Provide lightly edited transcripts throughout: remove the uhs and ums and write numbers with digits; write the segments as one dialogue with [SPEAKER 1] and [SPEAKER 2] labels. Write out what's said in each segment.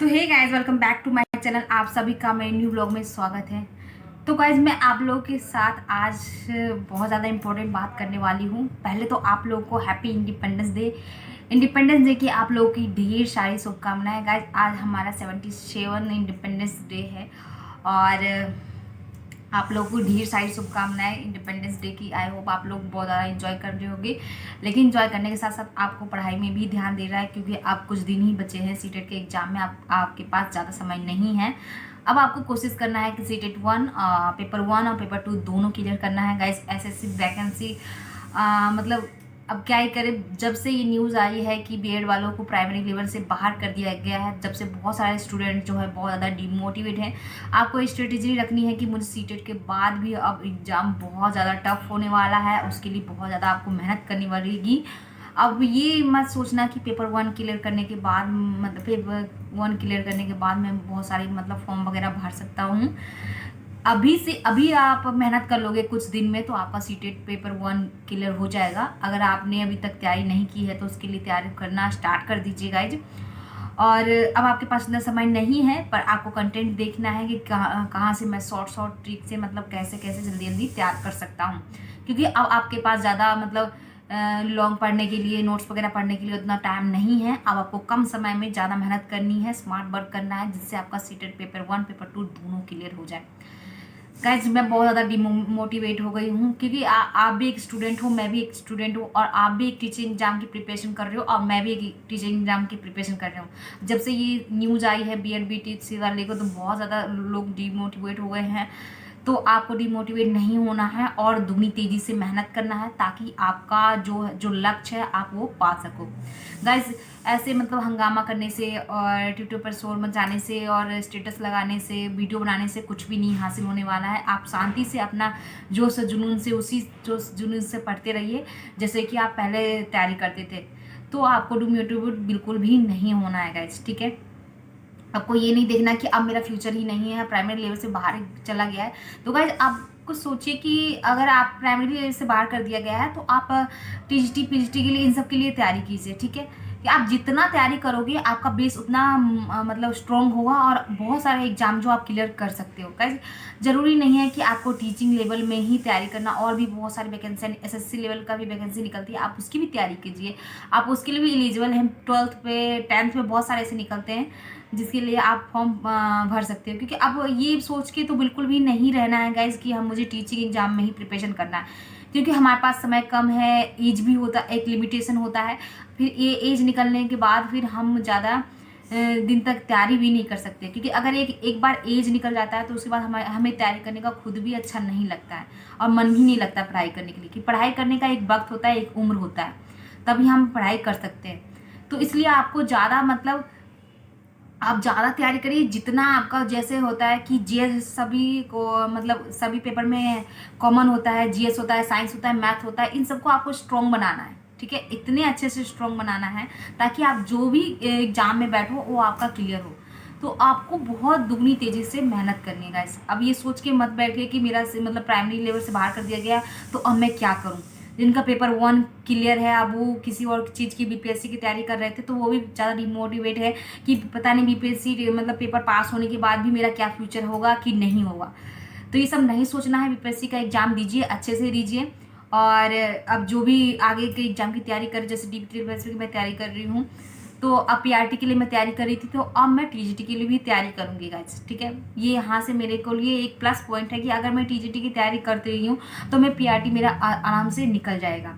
[SPEAKER 1] तो hey guys, welcome back to my channel. आप सभी का मेरे न्यू ब्लॉग में स्वागत है। तो गाइस, मैं आप लोगों के साथ आज बहुत ज़्यादा इंपॉर्टेंट बात करने वाली हूँ। पहले तो आप लोगों को happy independence day. Independence day की आप लोगों की ढेर सारी शुभकामनाएं। गाइस, आज हमारा 77 इंडिपेंडेंस डे है और आप लोगों को ढेर सारी शुभकामनाएं इंडिपेंडेंस डे की। आई होप आप लोग बहुत ज़्यादा इंजॉय कर रहे होंगे, लेकिन इंजॉय करने के साथ साथ आपको पढ़ाई में भी ध्यान दे रहा है, क्योंकि आप कुछ दिन ही बचे हैं सीटेट के एग्जाम में। आपके पास ज़्यादा समय नहीं है। अब आपको कोशिश करना है कि सीटेट 1 पेपर 1 और पेपर 2 दोनों क्लियर करना है। गाइस, एसएससी वैकेंसी मतलब अब क्या ही करें। जब से ये न्यूज़ आई है कि बीएड वालों को प्राइमरी लेवल से बाहर कर दिया गया है, जब से बहुत सारे स्टूडेंट जो है बहुत ज़्यादा डिमोटिवेट हैं। आपको स्ट्रेटेजी रखनी है कि मुझे सीटेट के बाद भी अब एग्ज़ाम बहुत ज़्यादा टफ होने वाला है, उसके लिए बहुत ज़्यादा आपको मेहनत करनी पड़ेगी। अब ये मत सोचना कि पेपर 1 क्लियर करने के बाद, मतलब पेपर 1 क्लियर करने के बाद मैं बहुत सारे मतलब फॉर्म वगैरह भर सकता हूँ। अभी से अभी आप मेहनत कर लोगे कुछ दिन में तो आपका सीटेट पेपर 1 क्लियर हो जाएगा। अगर आपने अभी तक तैयारी नहीं की है तो उसके लिए तैयारी करना स्टार्ट कर दीजिए गाइज। और अब आपके पास इतना समय नहीं है, पर आपको कंटेंट देखना है कि कहाँ से मैं शॉर्ट ट्रिक से मतलब कैसे कैसे जल्दी जल्दी तैयार कर सकता हूँ। क्योंकि अब आपके पास ज़्यादा मतलब लॉन्ग पढ़ने के लिए, नोट्स वगैरह पढ़ने के लिए उतना टाइम नहीं है। अब आपको कम समय में ज़्यादा मेहनत करनी है, स्मार्ट वर्क करना है, जिससे आपका सीटेट पेपर 1 पेपर 2 दोनों क्लियर हो जाए। गाइज, मैं बहुत ज़्यादा डिमोटिवेट हो गई हूँ, क्योंकि आप भी एक स्टूडेंट हो, मैं भी एक स्टूडेंट हूँ, और आप भी एक टीचिंग एग्जाम की प्रिपरेशन कर रहे हो और मैं भी एक टीचिंग एग्जाम की प्रिपरेशन कर रही हूँ। जब से ये न्यूज़ आई है बीएड बीटीसी वाले को, तो बहुत ज़्यादा लोग डिमोटिवेट हो गए हैं। तो आपको डिमोटिवेट नहीं होना है और दुगनी तेज़ी से मेहनत करना है, ताकि आपका जो जो लक्ष्य है आप वो पा सको। गाइज, ऐसे मतलब हंगामा करने से और ट्विटर पर शोर मचाने से और स्टेटस लगाने से, वीडियो बनाने से कुछ भी नहीं हासिल होने वाला है। आप शांति से अपना जोश जुनून से, उसी जोश जुनून से पढ़ते रहिए जैसे कि आप पहले तैयारी करते थे। तो आपको डिमोटिवेट बिल्कुल भी नहीं होना है गाइज, ठीक है। आपको ये नहीं देखना कि अब मेरा फ्यूचर ही नहीं है, प्राइमरी लेवल से बाहर चला गया है। तो गाइज, आप कुछ सोचिए कि अगर आप प्राइमरी लेवल से बाहर कर दिया गया है तो आप टीजीटी पीजीटी के लिए, इन सब के लिए तैयारी कीजिए, ठीक है। कि आप जितना तैयारी करोगे आपका बेस उतना मतलब स्ट्रॉन्ग होगा और बहुत सारे एग्जाम जो आप क्लियर कर सकते हो। गाइज, जरूरी नहीं है कि आपको टीचिंग लेवल में ही तैयारी करना, और भी बहुत सारी वैकेंसी, एसएससी लेवल का भी वैकेंसी निकलती है, आप उसकी भी तैयारी कीजिए। आप उसके लिए भी एलिजिबल हैं। 12th पे 10th में बहुत सारे ऐसे निकलते हैं जिसके लिए आप फॉर्म भर सकते हो। क्योंकि अब ये सोच के तो बिल्कुल भी नहीं रहना है गाइज कि हम मुझे टीचिंग एग्जाम में ही प्रिपरेशन करना है, क्योंकि हमारे पास समय कम है, एज भी होता, एक लिमिटेशन होता है। फिर ये एज निकलने के बाद फिर हम ज़्यादा दिन तक तैयारी भी नहीं कर सकते, क्योंकि अगर एक बार एज निकल जाता है तो उसके बाद हमें तैयारी करने का खुद भी अच्छा नहीं लगता है और मन भी नहीं लगता पढ़ाई करने के लिए। कि पढ़ाई करने का एक वक्त होता है, एक उम्र होता है, तभी हम पढ़ाई कर सकते हैं। तो इसलिए आपको ज़्यादा मतलब आप ज़्यादा तैयारी करिए, जितना आपका जैसे होता है कि जीएस सभी को मतलब सभी पेपर में कॉमन होता है, जीएस होता है, साइंस होता है, मैथ होता है, इन सबको आपको स्ट्रॉन्ग बनाना है, ठीक है। इतने अच्छे से स्ट्रॉन्ग बनाना है ताकि आप जो भी एग्जाम में बैठो वो आपका क्लियर हो। तो आपको बहुत दुगनी तेज़ी से मेहनत करनी है गाइस। अब ये सोच के मत बैठिए कि मेरा से मतलब प्राइमरी लेवल से बाहर कर दिया गया तो अब मैं क्या करूँ। जिनका पेपर 1 क्लियर है, अब वो किसी और चीज़ की बीपीएससी की तैयारी कर रहे थे, तो वो भी ज़्यादा डिमोटिवेट है कि पता नहीं बीपीएससी मतलब पेपर पास होने के बाद भी मेरा क्या फ्यूचर होगा कि नहीं होगा। तो ये सब नहीं सोचना है। बीपीएससी का एग्ज़ाम दीजिए, अच्छे से दीजिए। और अब जो भी आगे के एग्ज़ाम की तैयारी कर, जैसे डीपीएससी की मैं तैयारी कर रही हूँ, तो अब पीआरटी के लिए मैं तैयारी कर रही थी, तो अब मैं टीजीटी के लिए भी तैयारी करूँगी गाइस, ठीक है। ये यहाँ से मेरे को लिए एक प्लस पॉइंट है कि अगर मैं टीजीटी की तैयारी करते रही हूँ तो मैं पीआरटी मेरा आराम से निकल जाएगा।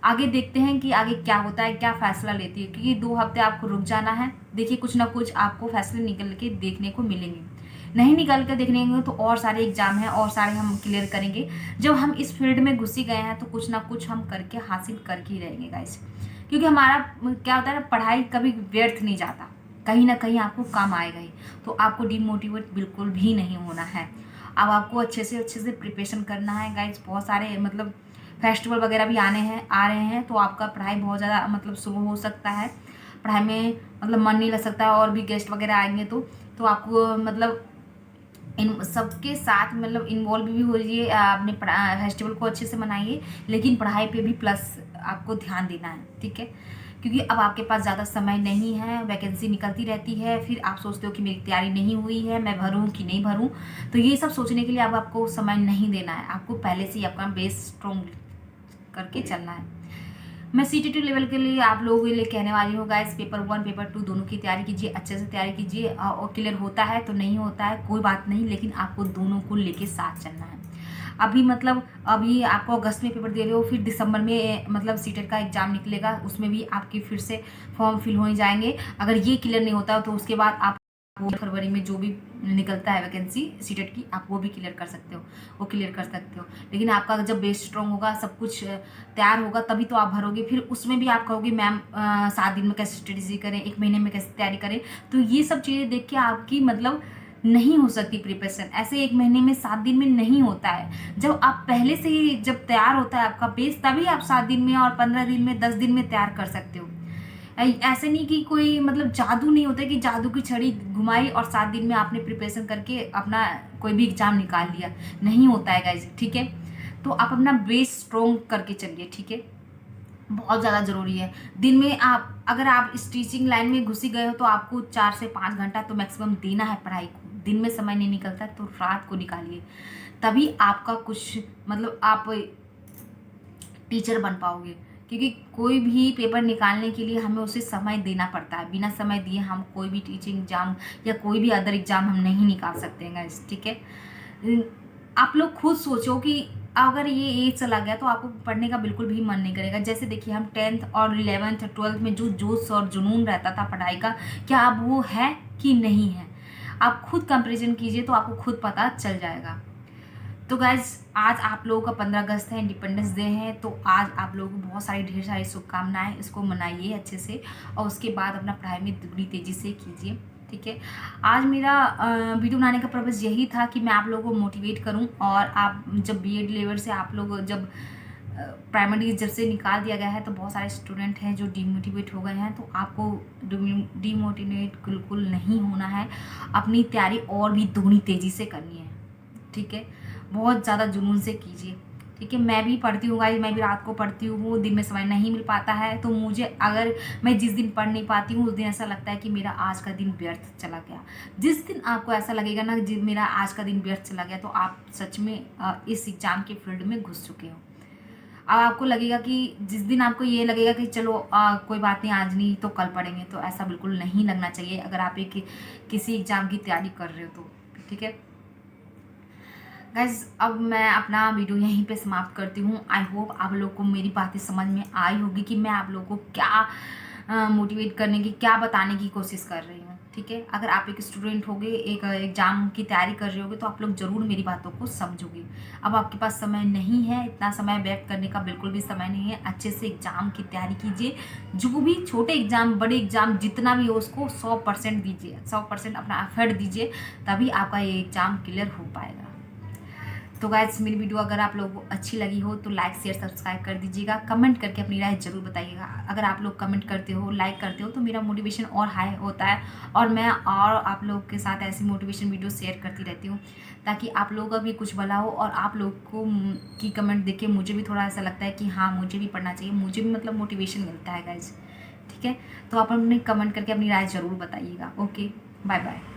[SPEAKER 1] आगे देखते हैं कि आगे क्या होता है, क्या फैसला लेती है, क्योंकि 2 हफ्ते आपको रुक जाना है। देखिए, कुछ ना कुछ आपको फैसले निकल के देखने को मिलेंगे। नहीं निकल कर देखने को तो और सारे एग्जाम हैं, और सारे हम क्लियर करेंगे। जब हम इस फील्ड में घुसी गए हैं तो कुछ ना कुछ हम करके हासिल करके ही रहेंगे गाइस। क्योंकि हमारा क्या होता है ना, पढ़ाई कभी व्यर्थ नहीं जाता, कहीं ना कहीं आपको काम आएगा ही। तो आपको डिमोटिवेट बिल्कुल भी नहीं होना है। अब आपको अच्छे से प्रिपरेशन करना है गाइज। बहुत सारे मतलब फेस्टिवल वगैरह भी आ रहे हैं, तो आपका पढ़ाई बहुत ज़्यादा मतलब स्लो हो सकता है, पढ़ाई में मतलब मन नहीं लग सकता है। और भी गेस्ट वगैरह आएंगे तो आपको मतलब इन सबके साथ मतलब इन्वॉल्व भी होइए, अपने फेस्टिवल को अच्छे से मनाइए, लेकिन पढ़ाई पे भी प्लस आपको ध्यान देना है, ठीक है। क्योंकि अब आपके पास ज़्यादा समय नहीं है, वैकेंसी निकलती रहती है, फिर आप सोचते हो कि मेरी तैयारी नहीं हुई है, मैं भरूँ कि नहीं भरूँ। तो ये सब सोचने के लिए अब आपको समय नहीं देना है, आपको पहले से ही अपना बेस स्ट्रॉन्ग करके चलना है। मैं CT2 लेवल के लिए आप लोगों के लिए कहने वाली हूँ गाइस, पेपर 1 पेपर 2 दोनों की तैयारी कीजिए, अच्छे से तैयारी कीजिए। और क्लियर होता है तो नहीं होता है कोई बात नहीं, लेकिन आपको दोनों को लेके साथ चलना है। अभी मतलब अभी आपको अगस्त में पेपर दे रहे हो, फिर दिसंबर में मतलब सीटेट का एग्जाम निकलेगा, उसमें भी आपकी फिर से फॉर्म फिल हो जाएंगे। अगर ये क्लियर नहीं होता तो उसके बाद आप फरवरी में जो भी निकलता है वैकेंसी सीटेट की, आप वो भी क्लियर कर सकते हो, वो क्लियर कर सकते हो। लेकिन आपका जब बेस स्ट्रॉन्ग होगा, सब कुछ तैयार होगा, तभी तो आप भरोगे। फिर उसमें भी आप कहोगे मैम 7 दिन में कैसे स्ट्रेटेजी करें, 1 महीने में कैसे तैयारी करें। तो ये सब चीज़ें देख के आपकी मतलब नहीं हो सकती प्रिपरेशन, ऐसे 1 महीने में 7 दिन में नहीं होता है। जब आप पहले से ही जब तैयार होता है आपका बेस, तभी आप 7 दिन में और 15 दिन में 10 दिन में तैयार कर सकते हो। ऐसे नहीं कि कोई मतलब जादू नहीं होता कि जादू की छड़ी घुमाई और 7 दिन में आपने प्रिपरेशन करके अपना कोई भी एग्जाम निकाल लिया, नहीं होता है गाइज, ठीक है। तो आप अपना बेस स्ट्रॉन्ग करके चलिए, ठीक है, बहुत ज़्यादा ज़रूरी है। दिन में आप अगर आप इस टीचिंग लाइन में घुसी गए हो तो आपको 4 से 5 घंटा तो मैक्सिमम देना है पढ़ाई को। दिन में समय नहीं निकलता तो रात को निकालिए, तभी आपका कुछ मतलब आप टीचर बन पाओगे। क्योंकि कोई भी पेपर निकालने के लिए हमें उसे समय देना पड़ता है, बिना समय दिए हम कोई भी टीचिंग एग्जाम या कोई भी अदर एग्जाम हम नहीं निकाल सकते हैं गाइस, ठीक है। आप लोग खुद सोचो कि अगर ये एज चला गया तो आपको पढ़ने का बिल्कुल भी मन नहीं करेगा। जैसे देखिए हम 10th और 11th 12th में जो जोश और जुनून रहता था पढ़ाई का, क्या अब वो है कि नहीं है? आप खुद कंपेरिजन कीजिए तो आपको खुद पता चल जाएगा। तो गाइज आज आप लोगों का 15 अगस्त है, इंडिपेंडेंस डे है, तो आज आप लोगों को बहुत सारी ढेर सारी शुभकामनाएं, इसको मनाइए अच्छे से और उसके बाद अपना पढ़ाई में दुगनी तेज़ी से कीजिए, ठीक है। आज मेरा वीडियो बनाने का पर्पज़ यही था कि मैं आप लोगों को मोटिवेट करूं। और आप जब BEd लेवल से आप लोग जब प्राइमरी जब से निकाल दिया गया है तो बहुत सारे स्टूडेंट हैं जो डीमोटिवेट हो गए हैं, तो आपको डीमोटिवेट बिल्कुल नहीं होना है, अपनी तैयारी और भी दुगनी तेज़ी से करनी है, ठीक है। बहुत ज़्यादा जुनून से कीजिए, ठीक है। मैं भी पढ़ती हूँ गाइस, मैं भी रात को पढ़ती हूँ, दिन में समय नहीं मिल पाता है, तो मुझे अगर मैं जिस दिन पढ़ नहीं पाती हूँ उस दिन ऐसा लगता है कि मेरा आज का दिन व्यर्थ चला गया। जिस दिन आपको ऐसा लगेगा ना कि मेरा आज का दिन व्यर्थ चला गया, तो आप सच में इस एग्ज़ाम के फील्ड में घुस चुके हो। अब आपको लगेगा कि जिस दिन आपको ये लगेगा कि चलो कोई बात नहीं, आज नहीं तो कल पढ़ेंगे, तो ऐसा बिल्कुल नहीं लगना चाहिए अगर आप एक किसी एग्ज़ाम की तैयारी कर रहे हो तो, ठीक है। गाइज अब मैं अपना वीडियो यहीं पे समाप्त करती हूँ। आई होप आप लोग को मेरी बातें समझ में आई होगी कि मैं आप लोगों को क्या मोटिवेट करने की, क्या बताने की कोशिश कर रही हूँ, ठीक है। अगर आप एक स्टूडेंट होगे, एक एग्ज़ाम की तैयारी कर रहे होगे, तो आप लोग ज़रूर मेरी बातों को समझोगे। अब आपके पास समय नहीं है, इतना समय व्यक्त करने का बिल्कुल भी समय नहीं है। अच्छे से एग्ज़ाम की तैयारी कीजिए, जो भी छोटे एग्ज़ाम बड़े एग्ज़ाम जितना भी हो उसको 100% दीजिए, 100% अपना एफर्ट दीजिए, तभी आपका ये एग्ज़ाम क्लियर हो पाएगा। तो गाइस मेरी वीडियो अगर आप लोगों को अच्छी लगी हो तो लाइक शेयर सब्सक्राइब कर दीजिएगा, कमेंट करके अपनी राय ज़रूर बताइएगा। अगर आप लोग कमेंट करते हो, लाइक करते हो, तो मेरा मोटिवेशन और हाई होता है और मैं और आप लोग के साथ ऐसी मोटिवेशन वीडियो शेयर करती रहती हूँ, ताकि आप लोगों का भी कुछ भला हो और आप लोग को की कमेंट देख के मुझे भी थोड़ा ऐसा लगता है कि हाँ मुझे भी पढ़ना चाहिए, मुझे भी मतलब मोटिवेशन मिलता है गाइज, ठीक है। तो आप अपने कमेंट करके अपनी राय ज़रूर बताइएगा। Okay, bye bye.